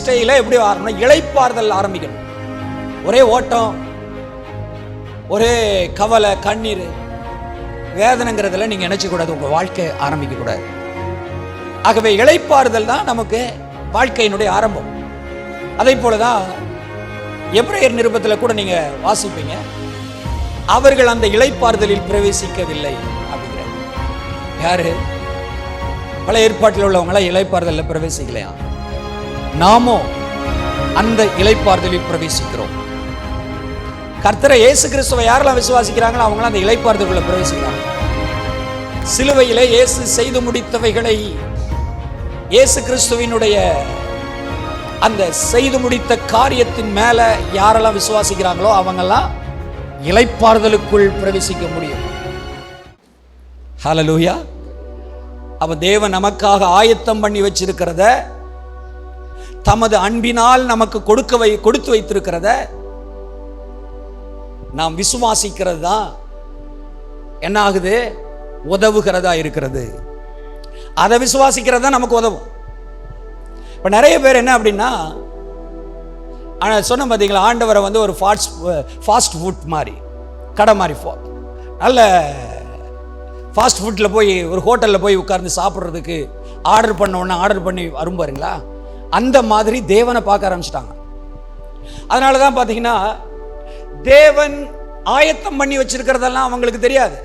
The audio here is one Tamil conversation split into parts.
ஸ்டைல எப்படி ஆரம்பம், இளைப்பாறுதல் ஆரம்பிக்கணும். ஒரே ஓட்டம், ஒரே கவலை, கண்ணீர், வேதனைங்கிறதுல நீங்க நினைச்ச கூடாது, உங்க வாழ்க்கை ஆரம்பிக்க கூடாது. ஆகவே இளைப்பாறுதல் தான் நமக்கு வாழ்க்கையினுடைய ஆரம்பம். அதே போலதான் எபிரேயர் நிருபத்தில் கூட நீங்க வாசிப்பீங்க, அவர்கள் அந்த இளைப்பாறுதலில் பிரவேசிக்கவில்லை அப்படிங்கிற. யாரு? பழைய ஏற்பாட்டில் உள்ளவங்களாம் இளைப்பாறுதலில் பிரவேசிக்கலையா? நாமோ அந்த இளைப்பாறுதலில் பிரவேசிக்கிறோம். கர்த்தரை இயேசு கிறிஸ்துவை யாரெல்லாம் விசுவாசிக்கிறாங்களோ அவங்களாம் அந்த இளைப்பாறுதலுக்குள்ள பிரவேசிக்கிறாங்க. சிலுவையிலே இயேசு செய்து முடித்தவைகளை, இயேசு கிறிஸ்துவினுடைய அந்த செய்து முடித்த காரியத்தின் மேல யாரெல்லாம் விசுவாசிக்கிறாங்களோ அவங்கெல்லாம் இளைப்பாறுதலுக்குள் பிரவேசிக்க முடியும். ஹல்லேலூயா. அவ தேவன் நமக்காக ஆயத்தம் பண்ணி வச்சிருக்கிறத, தமது அன்பினால் நமக்கு கொடுத்து வைத்திருக்கிறத நாம் விசுவாசிக்கிறது தான் என்ன ஆகுது? உதவுகிறதா இருக்கிறது. அதை விசுவாசிக்கிறது தான் நமக்கு உதவும். இப்ப நிறைய பேர் என்ன அப்படின்னா, சொன்ன பார்த்தீங்களா, ஆண்டவரை வந்து ஒரு ஃபாஸ்ட் ஃபுட் மாதிரி, கடை மாதிரி, நல்ல ஃபாஸ்ட் ஃபுட்டில் போய் ஒரு ஹோட்டலில் போய் உட்கார்ந்து சாப்பிட்றதுக்கு ஆர்டர் பண்ணி வரும் பாருங்களா, அந்த மாதிரி தேவனை பார்க்க ஆரம்பிச்சிட்டாங்க. அதனால தான் பார்த்தீங்கன்னா தேவன் ஆயத்தம் பண்ணி வச்சிருக்கிறதெல்லாம் அவங்களுக்கு தெரியாது.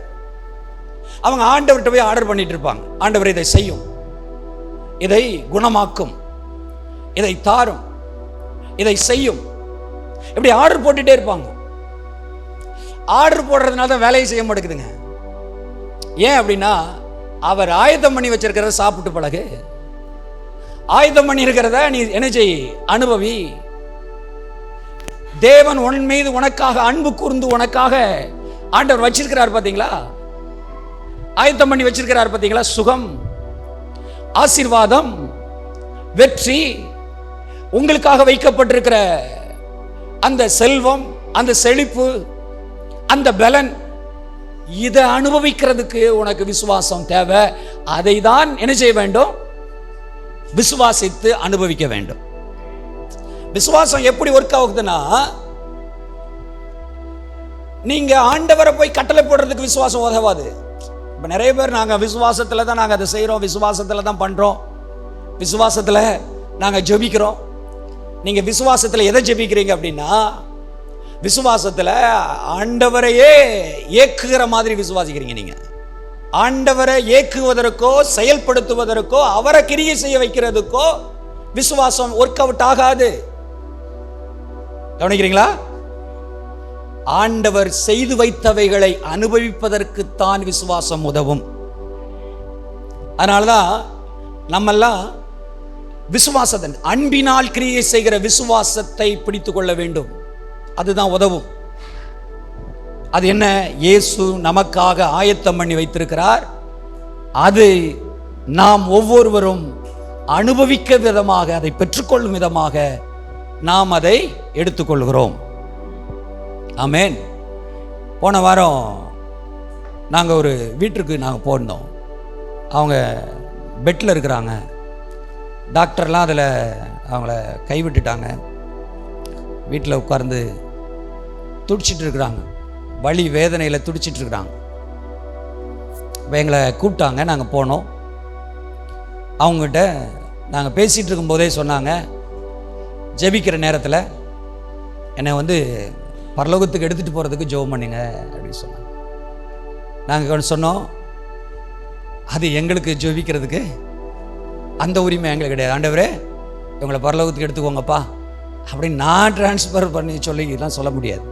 அவங்க ஆண்டவர்கிட்ட போய் ஆர்டர் பண்ணிட்டு இருப்பாங்க. ஆண்டவர் இதை செய்யும், இதை குணமாக்கும், இதை தாரும், இதை செய்யும், இப்படி ஆர்டர் போட்டுட்டே இருப்பாங்க. ஆர்டர் போடுறதுனால தான் வேலையை செய்ய மாட்டேங்குதுங்க. ஏன் அப்படின்னா, அவர் ஆயத்தம் பண்ணி வச்சிருக்கிறத சாப்பிட்டு பழகு, ஆயத்தம் பண்ணி இருக்கிறத நீ என்ன செய், அனுபவி. தேவன் உன் மீது உனக்காக அன்பு கூர்ந்து உனக்காக ஆண்டவர் வச்சிருக்கிறார் பாத்தீங்களா, ஆயத்தம் பண்ணி வச்சிருக்கிறார் பாத்தீங்களா, சுகம், ஆசீர்வாதம், வெற்றி, உங்களுக்காக வைக்கப்பட்டிருக்கிற அந்த செல்வம், அந்த செழிப்பு, அந்த பலன், இதை அனுபவிக்கிறதுக்கு உனக்கு விசுவாசம் தேவை. அதை தான் என்ன செய்ய வேண்டும்? விசுவாசித்து அனுபவிக்க வேண்டும். விசுவாசம் எப்படி ஒர்க் ஆகுதுன்னா, நீங்க ஆண்டவரை போய் கட்டளை போடுறதுக்கு விசுவாசம் உதவாது. இப்ப நிறைய பேர் நாங்க விசுவாசத்துல தான் நாங்க அதை செய்யறோம், விசுவாசத்துல தான் பண்றோம், விசுவாசத்துல நாங்க ஜெபிக்கிறோம். நீங்க விசுவாசத்துல எதை ஜெபிக்கிறீங்க அப்படின்னா, விசுவாசத்துல ஆண்டவரையே ஏக்குகிற மாதிரி விசுவாசிக்கிறீங்க. நீங்க ஆண்டவரை ஏக்குவதற்கோ செயல்படுத்துவதற்கோ அவரை கிரியை செய்ய வைக்கிறதுக்கோ விசுவாசம் ஒர்க் அவுட் ஆகாது. கவனிக்கிறீங்களா? ஆண்டவர் செய்து வைத்தவைகளை அனுபவிப்பதற்குத்தான் விசுவாசம் உதவும். அதனாலதான் நம்மெல்லாம் விசுவாசத்தை, அன்பினால் கிரியை செய்கிற விசுவாசத்தை பிடித்துக் கொள்ள வேண்டும். அதுதான் உதவும். அது என்ன? இயேசு நமக்காக ஆயத்தம் பண்ணி வைத்திருக்கிறார். அது நாம் ஒவ்வொருவரும் அனுபவிக்க விதமாக, அதை பெற்றுக்கொள்ளும் விதமாக நாம் அதை எடுத்துக்கொள்கிறோம். ஆமென். போன வாரம் நாங்கள் ஒரு வீட்டுக்கு போனோம். அவங்க பெட்டில் இருக்கிறாங்க. டாக்டர்லாம் அதில் அவங்கள கைவிட்டுட்டாங்க. வீட்டில் உட்கார்ந்து துடிச்சிட்டு இருக்கிறாங்க, வலி வேதனையில் துடிச்சிட்டு இருக்கிறாங்க. இப்போ எங்களை கூப்பிட்டாங்க, நாங்கள் போனோம். அவங்ககிட்ட நாங்கள் பேசிகிட்டு இருக்கும்போதே சொன்னாங்க, ஜெபிக்கிற நேரத்தில் என்னை வந்து பரலோகத்துக்கு எடுத்துகிட்டு போகிறதுக்கு ஜெபம் பண்ணுங்க அப்படின்னு சொன்னாங்க. நாங்கள் சொன்னோம், அது எங்களுக்கு ஜெபிக்கிறதுக்கு அந்த உரிமை எங்களுக்கு கிடையாது. ஆண்டவரே இவங்களை பரலோகத்துக்கு எடுத்துக்கோங்கப்பா அப்படின்னு நான் டிரான்ஸ்ஃபர் பண்ணி சொல்லிலாம் சொல்ல முடியாது.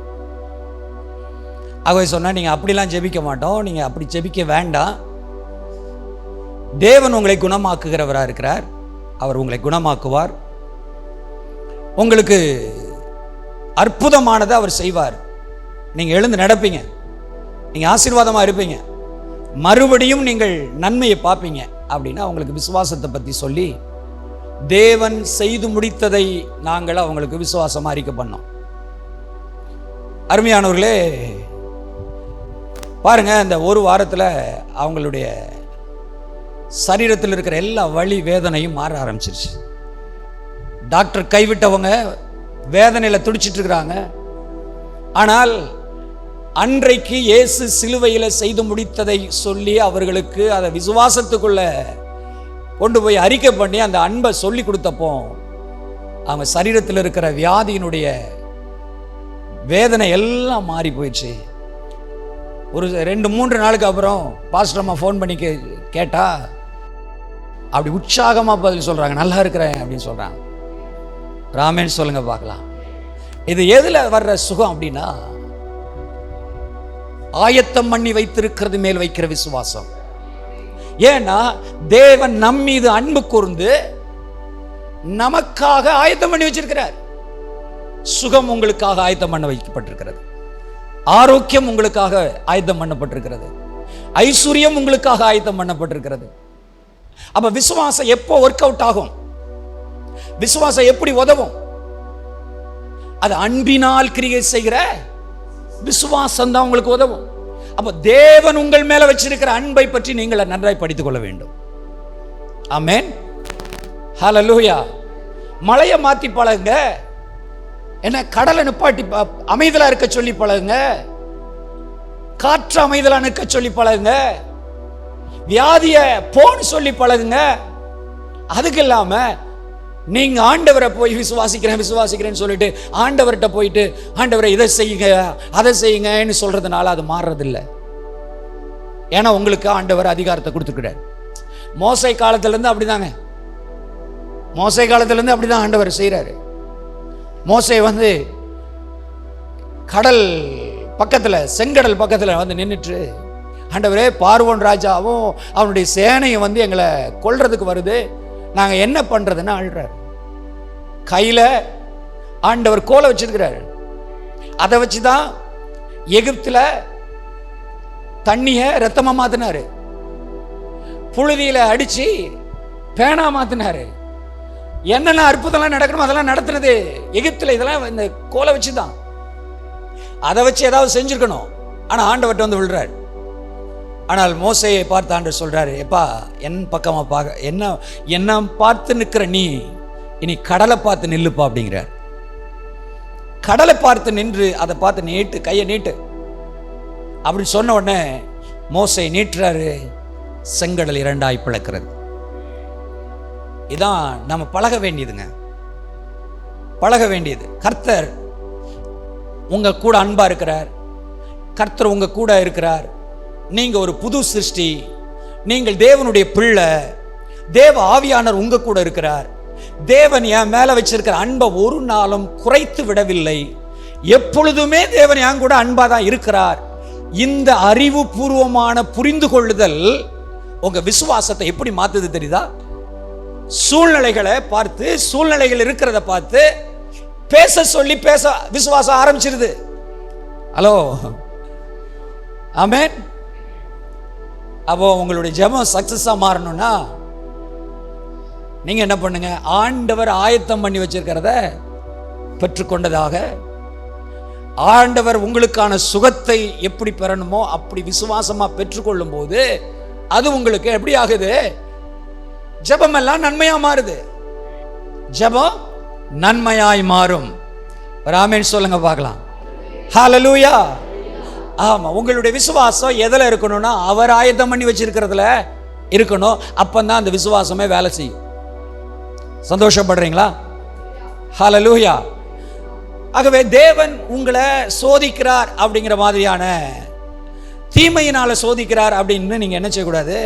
ஆகவே சொன்னால், நீங்கள் அப்படிலாம் ஜெபிக்க மாட்டோம், நீங்கள் அப்படி ஜெபிக்க வேண்டாம். தேவன் உங்களை குணமாக்குகிறவராக இருக்கிறார். அவர் உங்களை குணமாக்குவார். உங்களுக்கு அற்புதமானதை அவர் செய்வார். நீங்கள் எழுந்து நடப்பீங்க, நீங்கள் ஆசீர்வாதமாக இருப்பீங்க, மறுபடியும் நீங்கள் நன்மையை பார்ப்பீங்க அப்படின்னா அவங்களுக்கு விசுவாசத்தை பற்றி சொல்லி தேவன் செய்து முடித்ததை நாங்கள் அவங்களுக்கு விசுவாசமாக அறிக்கை பண்ணோம். அருமையானவர்களே, பாருங்க, இந்த ஒரு வாரத்தில் அவங்களுடைய சரீரத்தில் இருக்கிற எல்லா வலி வேதனையும் மாற ஆரம்பிச்சிருச்சு. டாக்டர் கைவிட்டவங்க வேதனையில் துடிச்சிட்டு இருக்கிறாங்க. ஆனால் அன்றைக்கு இயேசு சிலுவையில் செய்து முடித்ததை சொல்லி அவர்களுக்கு அதை விசுவாசத்துக்குள்ள கொண்டு போய் அறிக்கை பண்ணி அந்த அன்பை சொல்லி கொடுத்தப்போ அவங்க சரீரத்தில் இருக்கிற வியாதியினுடைய வேதனை எல்லாம் மாறி போயிடுச்சு. ஒரு 2-3 நாளுக்கு அப்புறம் பாஸ்டர் அம்மா ஃபோன் பண்ணி கேட்டா அப்படி உற்சாகமாக பதில் சொல்கிறாங்க, நல்லா இருக்கிறேன் அப்படின்னு சொல்கிறாங்க. ராமேன் சொல்லுங்க பார்க்கலாம். இது எதில் வர்ற சுகம் அப்படின்னா, ஆயத்தம் பண்ணி வைத்திருக்கிறது மேல் வைக்கிற விசுவாசம். ஏன்னா தேவன் நம் மீது அன்பு கூர்ந்து நமக்காக ஆயத்தம் பண்ணி வச்சிருக்கிறார். சுகம் உங்களுக்காக ஆயத்தம் பண்ண வைக்கப்பட்டிருக்கிறது. ஆரோக்கியம் உங்களுக்காக ஆயத்தம் பண்ணப்பட்டிருக்கிறது. ஐஸ்வர்யம் உங்களுக்காக ஆயத்தம் பண்ணப்பட்டிருக்கிறது. அப்ப விசுவாசம் எப்போ ஒர்க் அவுட் ஆகும்? விசுவாசம் எப்படி உதவும்? அது அன்பினால் கிரியை செய்கிற விசுவாசம் தான் உங்களுக்கு உதவும். அப்ப தேவன் உங்கள் மேல வச்சிருக்கிற அன்பை பற்றி நீங்கள் நன்றாய் படித்துக் கொள்ள வேண்டும். ஆமென், ஹல்லேலூயா. மழையை மாத்தி பழகுங்க, என்ன கடலை நிப்பாட்டி அமைதலா இருக்க சொல்லி பழகுங்க, காற்று அமைதலா நிற்க சொல்லி பழகுங்க, வியாதிய போன்னு சொல்லி பழகுங்க. அதுக்கு இல்லாம நீங்க ஆண்டவரை போய் விசுவாசிக்கிறேன்னு சொல்லிட்டு ஆண்டவர்கிட்ட போயிட்டு ஆண்டவரை இதை செய்யுங்க அதை செய்யுங்கன்னு சொல்றதுனால அது மாறுறதில்லை. ஏன்னா உங்களுக்கு ஆண்டவர் அதிகாரத்தை கொடுத்துக்கிறார். மோசை காலத்திலிருந்து அப்படிதாங்க, மோசை காலத்திலிருந்து அப்படிதான் ஆண்டவர் செய்யறாரு. மோசை வந்து கடல் பக்கத்துல, செங்கடல் பக்கத்துல வந்து நின்றுட்டு, ஆண்டவரே பார்வோன் ராஜாவும் அவனுடைய சேனையை வந்து எங்களை கொல்றதுக்கு வருது, நாங்க என்ன பண்றதுன்னு அழுறாரு. கையில ஆண்டவர் கோலை வச்சிருக்கிறாரு. அதை வச்சுதான் எகிப்துல தண்ணிய ரத்தமா மாத்தினாரு, புழுதியில அடிச்சு பேனா மாத்தினாரு. என்னென்ன அற்புதம்லாம் நடக்கணும் அதெல்லாம் நடத்துனது எகிப்துல. இதெல்லாம் இந்த கோலை வச்சுதான். அதை வச்சு ஏதாவது செஞ்சிருக்கணும். ஆனா ஆண்டவர்கிட்ட வந்து விழுறாரு. ஆனால் மோசையை பார்த்து ஆண்டவர் சொல்றாரு, எப்பா என் பக்கமா பார்க்க, என்ன பார்த்து நிற்கிற நீ இனி கடலை பார்த்து நில்லுப்பா அப்படிங்கிறார். கடலை பார்த்து நின்று அதை பார்த்து நீட்டு, கையை நீட்டு அப்படி சொன்ன உடனே மோசை நீட்டுறாரு, செங்கடல் 2ஆய் பிளக்கிறது. இதான் நம்ம பழக வேண்டியதுங்க, பழக வேண்டியது. கர்த்தர் உங்க கூட அன்பா இருக்கிறார், கர்த்தர் உங்க கூட இருக்கிறார். நீங்க ஒரு புது சிருஷ்டி, நீங்கள் தேவனுடைய பிள்ளை, தேவ ஆவியானவர் உங்க கூட இருக்கிறார். தேவன் என் மேல வச்சிருக்கிற அன்பை ஒரு நாளும் குறைத்து விடவில்லை. எப்பொழுதுமே தேவன் என் கூட அன்பா தான் இருக்கிறார். இந்த அறிவு பூர்வமான புரிந்து கொள்ளுதல் உங்க விசுவாசத்தை எப்படி மாத்துது தெரியுதா? சூழ்நிலைகளை பார்த்து, சூழ்நிலைகள் இருக்கிறத பார்த்து பேச சொல்லி பேச விசுவாசம் ஆரம்பிச்சிருது. ஹலோ, ஆமென். அப்போ உங்களுடைய ஜெபம் சக்சஸா மாறணும்னா நீங்க என்ன பண்ணுங்க? ஆண்டவர் ஆயத்தம் பண்ணி வச்சிருக்கிறத பெற்றுக்கொண்டதாக, ஆண்டவர் உங்களுக்கான சுகத்தை எப்படி பெறணுமோ அப்படி விசுவாசமா பெற்றுக்கொள்ளும் போது அது உங்களுக்கு எப்படி ஆகுது? ஜெபம் எல்லாம் நன்மையா மாறுது. ஜெபம் நன்மையாய் மாறும். ஆமென் சொல்லுங்க பார்க்கலாம். ஹல்லேலூயா. ஆமா, உங்களுடைய விசுவாசம் எதில் இருக்கணும்னா அவர் ஆயத்தம் பண்ணி வச்சிருக்கிறதுல இருக்கணும். அப்பந்தான் அந்த விசுவாசமே வேலை செய்யும். சந்தோஷப்படுறீங்களா? ஹல்லேலூயா. ஆகவே தேவன் உங்களை சோதிக்கிறார் அப்படிங்கிற மாதிரியான, தீமையினால சோதிக்கிறார் அப்படின்னு நீங்க என்ன செய்யக்கூடாது?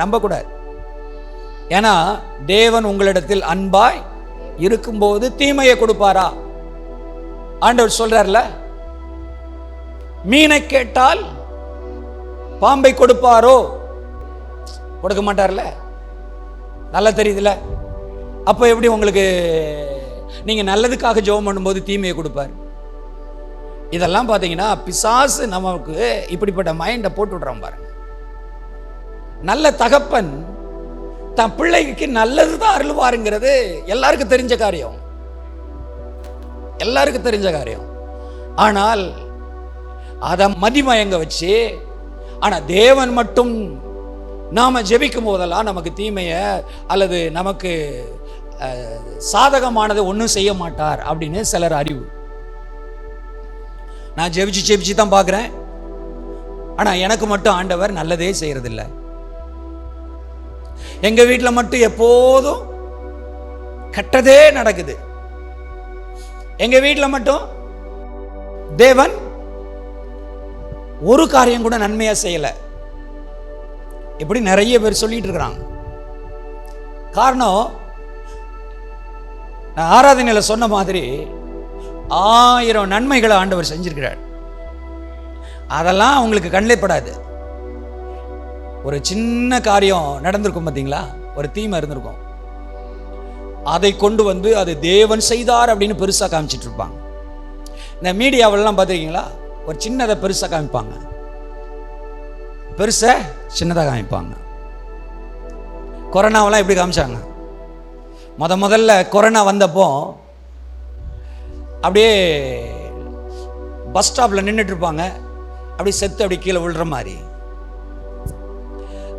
நம்பக்கூடாது. ஏன்னா தேவன் உங்களிடத்தில் அன்பாய் இருக்கும்போது தீமையை கொடுப்பாரா? ஆண்டவர் சொல்றார்ல, மீனை கேட்டால் பாம்பை கொடுப்பாரோ? கொடுக்க மாட்டார்ல. நல்லா தெரியுதுல. அப்போ எப்படி உங்களுக்கு, நீங்க நல்லதுக்காக ஜெபம் பண்ணும்போது தீமையை கொடுப்பார்? இதெல்லாம் பார்த்தீங்கன்னா பிசாசு நமக்கு இப்படிப்பட்ட மைண்டை போட்டு விடுறோம் பாருங்க. நல்ல தகப்பன் தன் பிள்ளைக்கு நல்லதுதான் அருள்வாருங்கிறது எல்லாருக்கும் தெரிஞ்ச காரியம், எல்லாருக்கும் தெரிஞ்ச காரியம். ஆனால் அதை மதிமயங்க வச்சு, ஆனா தேவன் மட்டும் நாம ஜெபிக்கும் போதெல்லாம் நமக்கு தீமையை அல்லது நமக்கு சாதகமானதை ஒன்றும் செய்ய மாட்டார் அப்படின்னு சிலர் அறிவு. நான் ஜெபிச்சு தான் பார்க்குறேன், ஆனால் எனக்கு மட்டும் ஆண்டவர் நல்லதே செய்யறதில்லை. எங்க வீட்டில் மட்டும் எப்போதும் கெட்டதே நடக்குது. எங்க வீட்டில் மட்டும் தேவன் ஒரு காரியம் கூட நன்மையா செய்யலை. இப்படி நிறைய பேர் சொல்லிட்டு இருக்கிறாங்க. காரணம், நான் ஆராதனையில் சொன்ன மாதிரி 1000 நன்மைகளை ஆண்டவர் செஞ்சிருக்கிறார். அதெல்லாம் அவங்களுக்கு கண்ணிலே படாது. ஒரு சின்ன காரியம் நடந்திருக்கும் பார்த்தீங்களா, ஒரு தீமை இருந்திருக்கும், அதை கொண்டு வந்து அது தேவன் செய்தார் அப்படின்னு பெருசாக காமிச்சிட்டு இருப்பாங்க. இந்த மீடியாவெல்லாம் பார்த்துருக்கீங்களா, ஒரு சின்னதை பெருசாக காமிப்பாங்க, பெருசை சின்னதாக காமிப்பாங்க. கொரோனாவெல்லாம் எப்படி காமிச்சாங்க? முதல்ல கொரோனா வந்தப்போ அப்படியே பஸ் ஸ்டாப்பில் நின்றுட்டு இருப்பாங்க, அப்படியே செத்து அப்படி கீழே விழுற மாதிரி,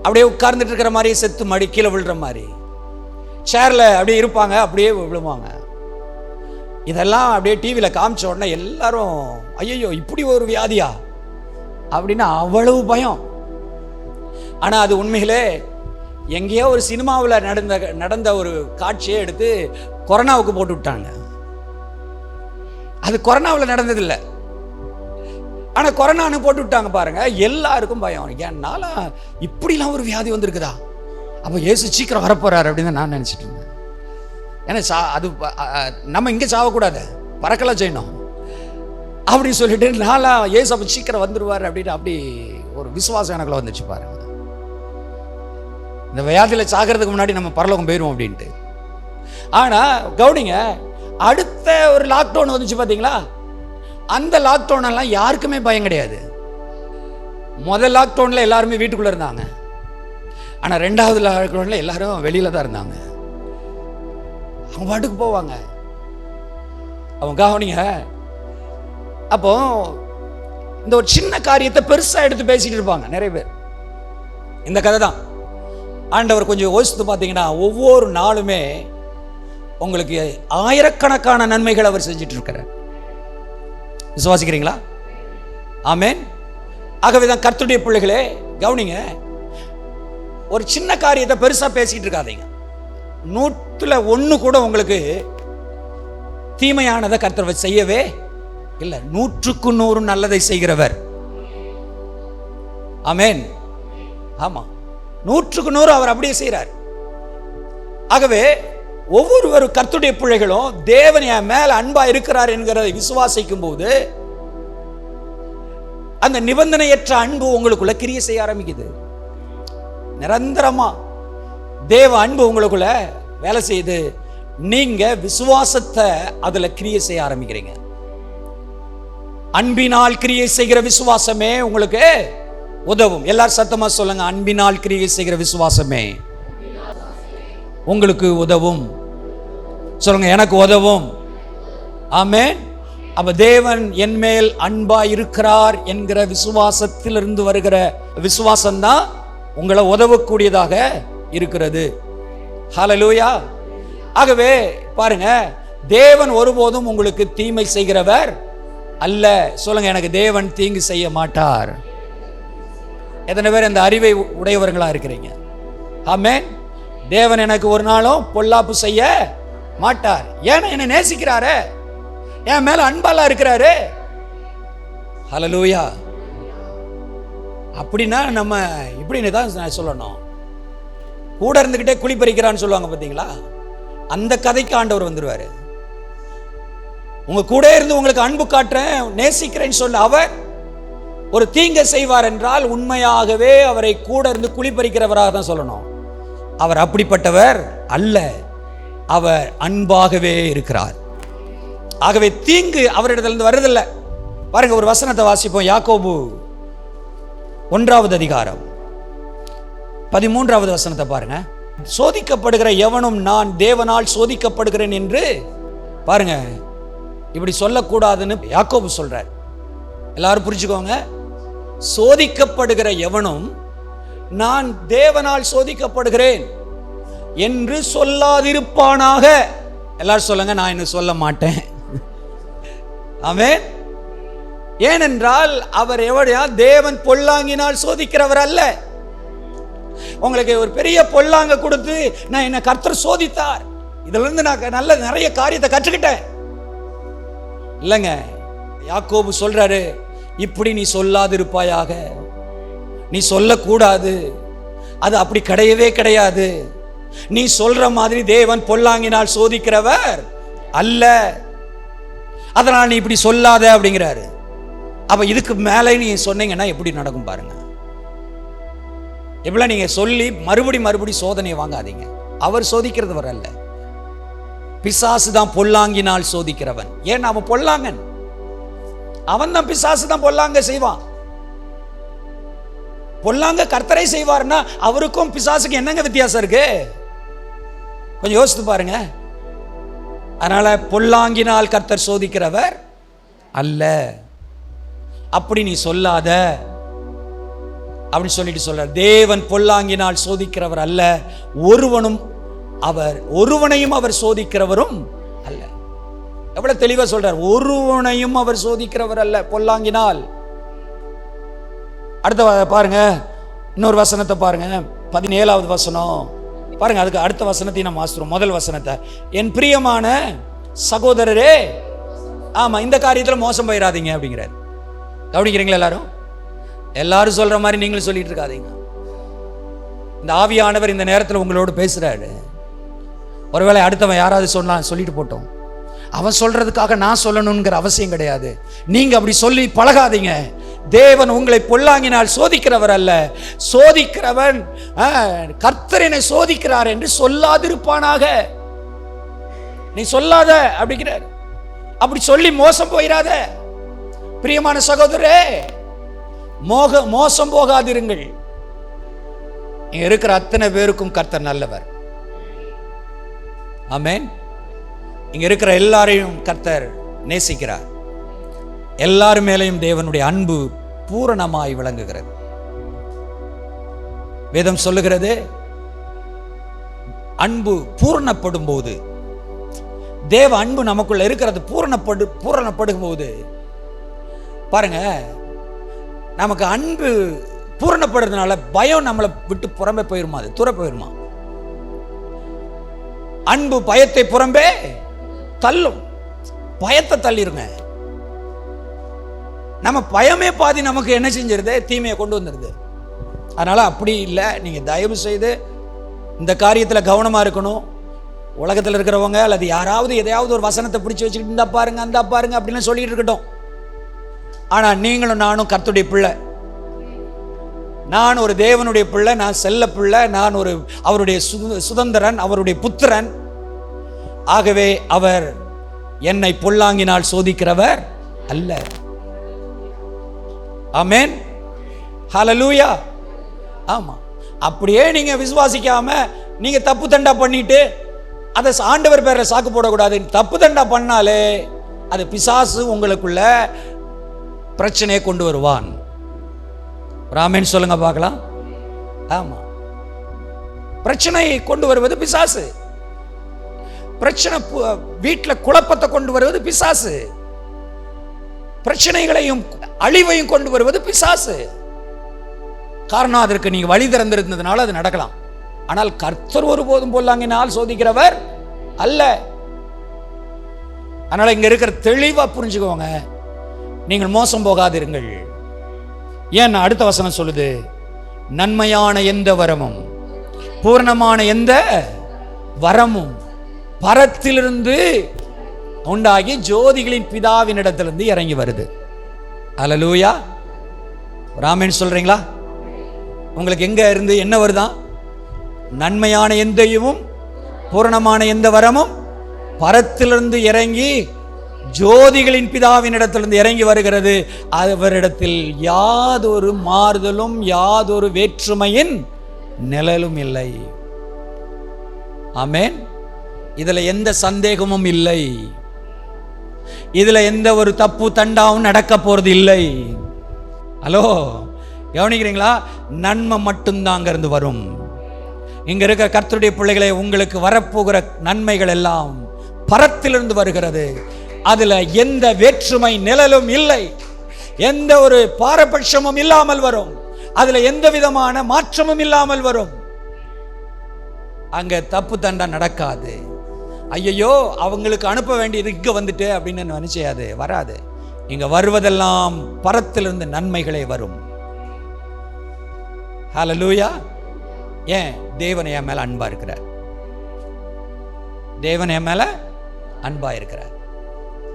அப்படியே உட்கார்ந்துட்டு இருக்கிற மாதிரி செத்து மடி கீழே விழுற மாதிரி, சேரில் அப்படியே இருப்பாங்க, அப்படியே விழுவாங்க. இதெல்லாம் அப்படியே டிவியில் காமிச்ச உடனே எல்லாரும் ஐயோ இப்படி ஒரு வியாதியா அப்படின்னு அவ்வளவு பயம். ஆனால் அது உண்மையிலே எங்கேயோ ஒரு சினிமாவில் நடந்த ஒரு காட்சியை எடுத்து கொரோனாவுக்கு போட்டு விட்டாங்க. அது கொரோனாவில் நடந்ததில்லை, ஆனால் கொரோனான்னு போட்டு விட்டாங்க பாருங்க. எல்லாருக்கும் பயம், என்னால இப்படிலாம் ஒரு வியாதி வந்திருக்குதா, அப்போ இயேசு சீக்கிரம் வரப்போறாரு அப்படின்னு நான் நினச்சிட்டு இருந்தேன். ஏன்னா அது நம்ம இங்கே சாவக்கூடாது, பறக்கலாம் செய்யணும் அப்படின்னு சொல்லிட்டு நாளா இயேசு அப்போ சீக்கிரம் வந்துடுவார் அப்படின்னு அப்படி ஒரு விசுவாசம் எனக்குள்ள வந்துச்சு பாருங்க. இந்த வியாதியில் சாகிறதுக்கு முன்னாடி நம்ம பரலோகம் போயிடுவோம் அப்படின்ட்டு. ஆனால் கவுனிங்க, அடுத்த ஒரு லாக்டவுன் வந்துச்சு பார்த்தீங்களா, அந்த லாக்டவுன் எல்லாம் யாருக்குமே பயம் கிடையாது. முதல் லாக்டவுனில் எல்லாருமே வீட்டுக்குள்ளே இருந்தாங்க, ஆனால் 2வது லாக்டவுனில் எல்லாரும் வெளியில் தான் இருந்தாங்க. அவங்க பாட்டுக்கு போவாங்க. அவங்க கவனிங்க, அப்போ இந்த ஒரு சின்ன காரியத்தை பெருசாக எடுத்து பேசிட்டு இருப்பாங்க நிறைய பேர். இந்த கதை தான் ஆண்டவர் கொஞ்சம் யோசித்து பார்த்தீங்கன்னா ஒவ்வொரு நாளுமே உங்களுக்கு ஆயிரக்கணக்கான நன்மைகள் அவர் செஞ்சுட்டு இருக்கிறார். விசுவாசிக்கிறீங்களா? ஆமென். ஆகவேதான் கர்த்தருடைய பிள்ளைகளே கவனிங்க, ஒரு சின்ன காரியத்தை பெருசா பேசிட்டு இருக்காதீங்க. 100ல் 1 கூட உங்களுக்கு தீமையானதை கர்த்தர் செய்யவே இல்லை. 100க்கு 100 நல்லதை செய்கிறவர். ஆமென். ஆமா, 100க்கு 100 அவர் அப்படியே செய்கிறார். ஆகவே ஒவ்வொரு கர்த்தருடைய பிள்ளைகளும் தேவன் என் மேல அன்பா இருக்கிறார் என்கிறதை விசுவாசிக்கும் போது அந்த நிபந்தனையற்ற அன்பு உங்களுக்குள்ள கிரியை செய்ய ஆரம்பிக்குது. நிரந்தரமா தேவ அன்பு உங்களுக்குள்ள வேலை செய்து நீங்க விசுவாசத்தை அதுல கிரியை செய்ய ஆரம்பிக்கிறீங்க. அன்பினால் கிரியை செய்கிற விசுவாசமே உங்களுக்கு உதவும். எல்லாரும் சத்தமா சொல்லுங்க, அன்பினால் கிரியை செய்கிற விசுவாசமே உங்களுக்கு உதவும். சொல்லுங்க, எனக்கு உதவும். ஆமென். அப்ப தேவன் என் மேல் அன்பா இருக்கிறார் என்கிற விசுவாசத்திலிருந்து வருகிற விசுவாசம் தான் உங்களை உதவக்கூடியதாக இருக்கிறது. ஹல்லேலூயா. ஆகவே பாருங்க, தேவன் ஒருபோதும் உங்களுக்கு தீமை செய்கிறவர் அல்ல. சொல்லுங்க, எனக்கு தேவன் தீங்கு செய்ய மாட்டார். எத்தனை பேர் இந்த அறிவை உடையவர்களா இருக்கிறீங்க? ஆமென். தேவன் எனக்கு ஒரு நாளும் பொல்லாப்பு செய்ய மாட்டார். ஏன்னா என்னை நேசிக்கிறாரு, என் மேல அன்பாலா இருக்கிறாரு. ஹல்லேலூயா. அப்படின்னா நம்ம இப்படின்னு தான் சொல்லணும். கூட இருந்துகிட்டே குழி பறிக்கிறான்னு சொல்லுவாங்க பார்த்தீங்களா, அந்த கதைக்கு ஆண்டவர் வந்துருவாரு. உங்க கூட இருந்து உங்களுக்கு அன்பு காட்டுறேன், நேசிக்கிறேன்னு சொல்ல அவர் ஒரு தீங்கை செய்வார் என்றால் உண்மையாகவே அவரை கூட இருந்து குழி பறிக்கிறவராக தான் சொல்லணும். அவர் அப்படிப்பட்டவர் அல்ல, அவர் அன்பாகவே இருக்கிறார். ஆகவே தீங்கு அவரிடத்திலிருந்து வருதில்லை. பாருங்க, ஒரு வசனத்தை வாசிப்போம். யாக்கோபு 1வது அதிகாரம் 13வது வசனத்தை பாருங்க. சோதிக்கப்படுகிற எவனும் நான் தேவனால் சோதிக்கப்படுகிறேன் என்று பாருங்க, இப்படி சொல்லக்கூடாதுன்னு யாக்கோபு சொல்றார். எல்லாரும் புரிஞ்சுக்கோங்க. சோதிக்கப்படுகிற எவனும் நான் தேவனால் சோதிக்கப்படுகிறேன். என்று சொல்லாதிருப்பானாக. எல்லாரும் சொல்லுங்க, நான் இன்னும் சொல்ல மாட்டேன். ஆமென். ஏனென்றால் அவர் எவடையா தேவன் பொல்லாங்கினால் சோதிக்கிறவர் அல்ல. உங்களுக்கு ஒரு பெரிய பொல்லாங்க கொடுத்து நான் என்ன கர்த்தர் சோதித்தார், இதுல இருந்து நான் நல்ல நிறைய காரியத்தை கற்றுக்கிட்டேன் இல்லைங்க. யாக்கோபு சொல்றாரு, இப்படி நீ சொல்லாதிருப்பாயாக, நீ சொல்லக்கூடாது, அது அப்படி கிடையவே கிடையாது. நீ சொல்ற மாதிரி தேவன் பொல்லாங்கினால் சோதிக்கிறவர் அல்ல, அதனால் நீ இப்படி சொல்லாத அப்படிங்கிறாரு. அப்ப இதுக்கு மேலே நீ சொன்னீங்கன்னா எப்படி நடக்கும் பாருங்க. எப்படிலாம் நீங்க சொல்லி மறுபடி சோதனை வாங்காதீங்க. அவர் சோதிக்கிறவர் அல்ல, பிசாசு தான் பொல்லாங்கினால் சோதிக்கிறவன். ஏன் அவன் பொல்லாங்கன், அவன் தான். பிசாசு தான் பொல்லாங்க செய்வான். பொல்லாங்க கர்த்தரை செய்வார்னா அவருக்கும் பிசாசுக்கு என்னங்க வித்தியாசம் இருக்கு? கொஞ்சம் யோசித்து பாருங்க. அதனால பொல்லாங்கினால் கர்த்தர் சோதிக்கிறவர் அல்ல, அப்படி நீ சொல்லாத அப்படின்னு சொல்லிட்டு சொல்ற. தேவன் பொல்லாங்கினால் சோதிக்கிறவர் அல்ல, ஒருவனையும் அவர் சோதிக்கிறவரும் அல்ல. எவ்வளவு தெளிவா சொல்றார், ஒருவனையும் அவர் சோதிக்கிறவர் அல்ல பொல்லாங்கினால். அடுத்த பாருங்க, இன்னொரு வசனத்தை பாருங்க, 17வது வசனம் பாருங்க. அதுக்கு அடுத்த வசனத்தை நம்ம வாசிக்கிறோம். முதல் வசனத்தை, என் பிரியமான சகோதரரே, ஆமா இந்த காரியத்தில் மோசம் போயிடாதீங்க அப்படிங்கிறார். கவனிக்கிறீங்களா? எல்லாரும் சொல்ற மாதிரி நீங்களும் சொல்லிட்டு இருக்காதீங்க. இந்த ஆவியானவர் இந்த நேரத்தில் உங்களோடு பேசுறாரு. ஒருவேளை அடுத்தவன் யாராவது சொல்லிட்டு போட்டோம், அவன் சொல்றதுக்காக நான் சொல்லணுங்கிற அவசியம் கிடையாது. நீங்க அப்படி சொல்லி பழகாதீங்க. தேவன் உங்களை பொல்லாங்கினால் சோதிக்கிறவர் அல்ல, சோதிக்கிறவன் கர்த்தர் என்னை சோதிக்கிறார் என்று சொல்லாதிருப்பானாக. நீ சொல்லாத அப்படிங்கிறார். அப்படி சொல்லி மோசம் போயிடாத. பிரியமான சகோதரே, மோசம் போகாதிருங்கள். இங்க இருக்கிற அத்தனை பேருக்கும் கர்த்தர் நல்லவர். ஆமென். இங்க இருக்கிற எல்லாரையும் கர்த்தர் நேசிக்கிறார். எல்லாரும் மேலையும் தேவனுடைய அன்பு பூரணமாய் விளங்குகிறது. வேதம் சொல்லுகிறது, அன்பு பூரணப்படும் போது, தேவ அன்பு நமக்குள்ள இருக்கிறது பூரணப்படும் போது பாருங்க, நமக்கு அன்பு பூரணப்படுறதுனால பயம் நம்மளை விட்டு புறம்பே போயிருமா, அது துற போயிருமா. அன்பு பயத்தை புறம்பே தள்ளும், பயத்தை தள்ளிருங்க. நம்ம பயமே பாதி நமக்கு என்ன செஞ்சிருது, தீமையை கொண்டு வந்துருது. அதனால அப்படி இல்லை. நீங்க தயவு செய்து இந்த காரியத்தில் கவனமா இருக்கணும். உலகத்தில் இருக்கிறவங்க அல்லது யாராவது எதையாவது ஒரு வசனத்தை பிடிச்சி வச்சுக்கிட்டு இந்த பாருங்க அந்த பாருங்க அப்படின்னு சொல்லிட்டு இருக்கட்டும். ஆனா நீங்களும் நானும் கர்த்தருடைய பிள்ளை. நான் ஒரு தேவனுடைய பிள்ளை, நான் செல்ல பிள்ளை, நான் ஒரு அவருடைய சுதந்திரன், அவருடைய புத்திரன். ஆகவே அவர் என்னை பொல்லாங்கினால் சோதிக்கிறவர் அல்ல. ஆமென், ஹல்லேலூயா. ஆமா, அப்படியே நீங்க விசுவாசிக்காம நீங்க தப்பு தண்டா பண்ணிட்டு அதை ஆண்டவர் பேர்ல சாக்கு போடக்கூடாது. தப்பு தண்டா பண்ணாலே அது பிசாசு உங்களுக்குள்ள பிரச்சனையை கொண்டு வருவான். ஆமென் சொல்லுங்க பார்க்கலாம். ஆமா, பிரச்சனையை கொண்டு வருவது பிசாசு. பிரச்சனை வீட்டில் குழப்பத்தை கொண்டு வருவது பிசாசு. பிரச்சனைகளையும் அழிவையும் கொண்டு வருவது பிசாசு. காரணம், அதற்கு நீங்க வழி திறந்திருந்ததுனால அது நடக்கலாம். ஆனால் கர்த்தர் ஒருபோதும் பொல்லாங்கினால் சோதிக்கிறவர் அல்ல. அதனால இங்க இருக்கிற தெளிவா புரிஞ்சுக்கோங்க, நீங்கள் மோசம் போகாதிருங்கள். ஏன் அடுத்த வசனம் சொல்லுது, நன்மையான எந்த வரமும் பூர்ணமான எந்த வரமும் பரத்திலிருந்து உண்டாகி ஜோதிகளின் பிதாவின் இடத்திலிருந்து இறங்கி வருது. அல்லேலூயா. ஆமென் சொல்றீங்களா? உங்களுக்கு எங்க இருந்து என்ன வருதான்? நன்மையான எந்தையும் பூரணமான எந்த வரமும் பரத்திலிருந்து இறங்கி ஜோதிகளின் பிதாவின் இடத்திலிருந்து இறங்கி வருகிறது. அவரிடத்தில் யாதொரு மாறுதலும் யாதொரு வேற்றுமையின் நிழலும் இல்லை. ஆமென். இதுல எந்த சந்தேகமும் இல்லை. இதுல எந்த ஒரு தப்பு தண்டாவும் நடக்க போறது இல்லை. ஹலோ, கவனிக்கிறீங்களா? நன்மை மட்டும்தான் அங்கிருந்து வரும். இங்க இருக்க கர்த்தருடைய பிள்ளைகளே, உங்களுக்கு வரப்போகிற நன்மைகள் எல்லாம் பரத்திலிருந்து வருகிறது. அதுல எந்த வேற்றுமை நிழலும் இல்லை, எந்த ஒரு பாரபட்சமும் இல்லாமல் வரும். அதுல எந்த விதமான மாற்றமும் இல்லாமல் வரும். அங்க தப்பு தண்டா நடக்காது. ஐயோ அவங்களுக்கு அனுப்ப வேண்டியது இங்க வந்துட்டு அப்படின்னு நினைச்சாது, வராது. இங்க வருவதெல்லாம் பரத்திலிருந்து நன்மைகளே வரும். ஹல்லேலூயா. ஏன்? தேவன் என் மேல அன்பா இருக்கிறார். தேவன் என் மேல அன்பா இருக்கிறார்.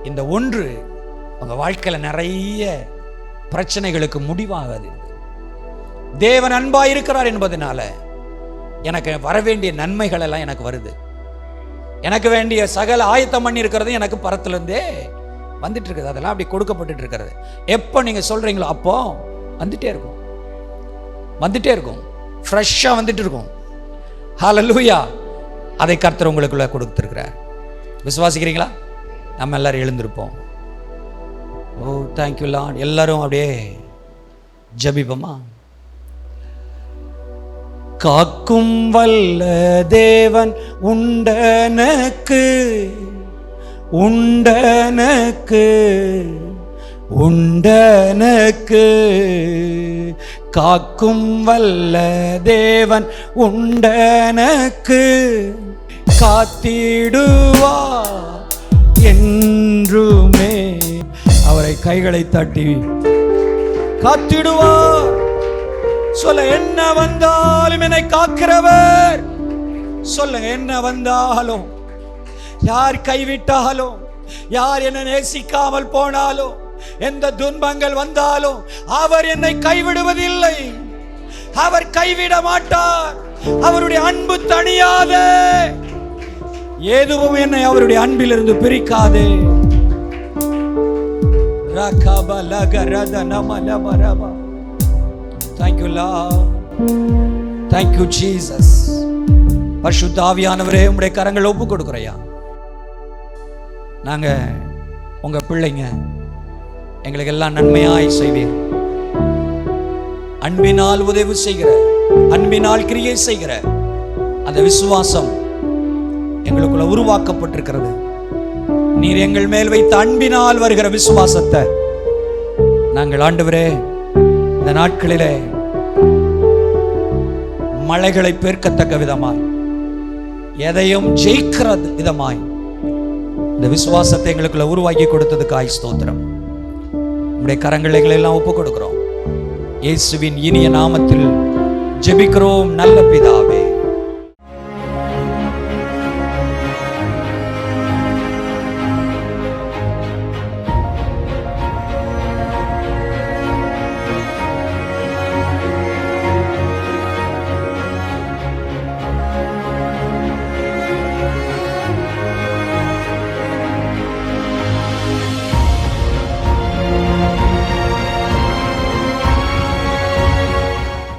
இந்த ஒன்று உங்க வாழ்க்கையில நிறைய பிரச்சனைகளுக்கு முடிவாகாது. தேவன் அன்பா இருக்கிறார் என்பதனால எனக்கு வர வேண்டிய நன்மைகள் எல்லாம் எனக்கு வருது. எனக்கு வேண்டிய சகல ஆயத்தம் பண்ணி இருக்கிறது எனக்கு பரத்திலிருந்தே வந்துட்டு இருக்குது. அதெல்லாம் அப்படி கொடுக்கப்பட்டு இருக்கிறது. எப்போ நீங்க சொல்றீங்களோ அப்போ வந்துட்டே இருக்கும், வந்துட்டே இருக்கும், ஃப்ரெஷ்ஷா வந்துட்டு இருக்கும். ஹல்லேலூயா. அதை கர்த்தர் உங்களுக்குள்ள கொடுத்திருக்கிறார். விசுவாசிக்கிறீங்களா? நம்ம எல்லாரும் எழுந்திருப்போம். ஓ தேங்க்யூ லார்ட். எல்லாரும் அப்படியே ஜெபிப்போமா? காக்கும் வல்ல தேவன் உண்டனக்கு, உண்டனக்கு, உண்டனக்கு. காக்கும் வல்ல தேவன் உண்டனக்கு, காத்திடுவா என்றுமே. அவரை கைகளை தட்டி காத்திடுவார். சொல்ல, என்ன வந்தாலும் என்னை காக்கிறவர். சொல்லுங்க, என்ன வந்தாலும், யார் கைவிட்டாலும், யார் என்னை நேசிக்காமல் போனாலும், எந்த துன்பங்கள் வந்தாலும் அவர் என்னை கைவிடுவதில்லை. அவர் கைவிட மாட்டார். அவருடைய அன்பு தணியாத, எதுவும் என்னை அவருடைய அன்பிலிருந்து பிரிக்காதே. Thank you Lord. Thank you Jesus. பரிசுத்த ஆவியானவரே, உம்முடைய கரங்களை ஒப்பு கொடுக்குறையா. நாங்க உங்க பிள்ளைங்க, எங்களுக்கு எல்லாம் நன்மையாய் செய்வீர். அன்பினால் உதவி செய்கிற, அன்பினால் கிரியை செய்கிற அந்த விசுவாசம் எங்களுக்குள்ள உருவாக்கப்பட்டிருக்கிறது. நீர் எங்கள் மேல் வைத்த அன்பினால் வருகிற விசுவாசத்தை நாங்கள் ஆண்டவரே இந்த நாட்களிலே மலைகளை பெருக்கத்தக்க விதமாய், எதையும் ஜெயிக்கிற விதமாய் இந்த விசுவாசத்தை எங்களுக்குள்ள உருவாக்கி கொடுத்ததுக்காய் ஸ்தோத்திரம். உம்முடைய கரங்களை எல்லாம் ஒப்புக் கொடுக்கிறோம். இயேசுவின் இனிய நாமத்தில் ஜெபிக்கிறோம் நல்ல பிதாவே.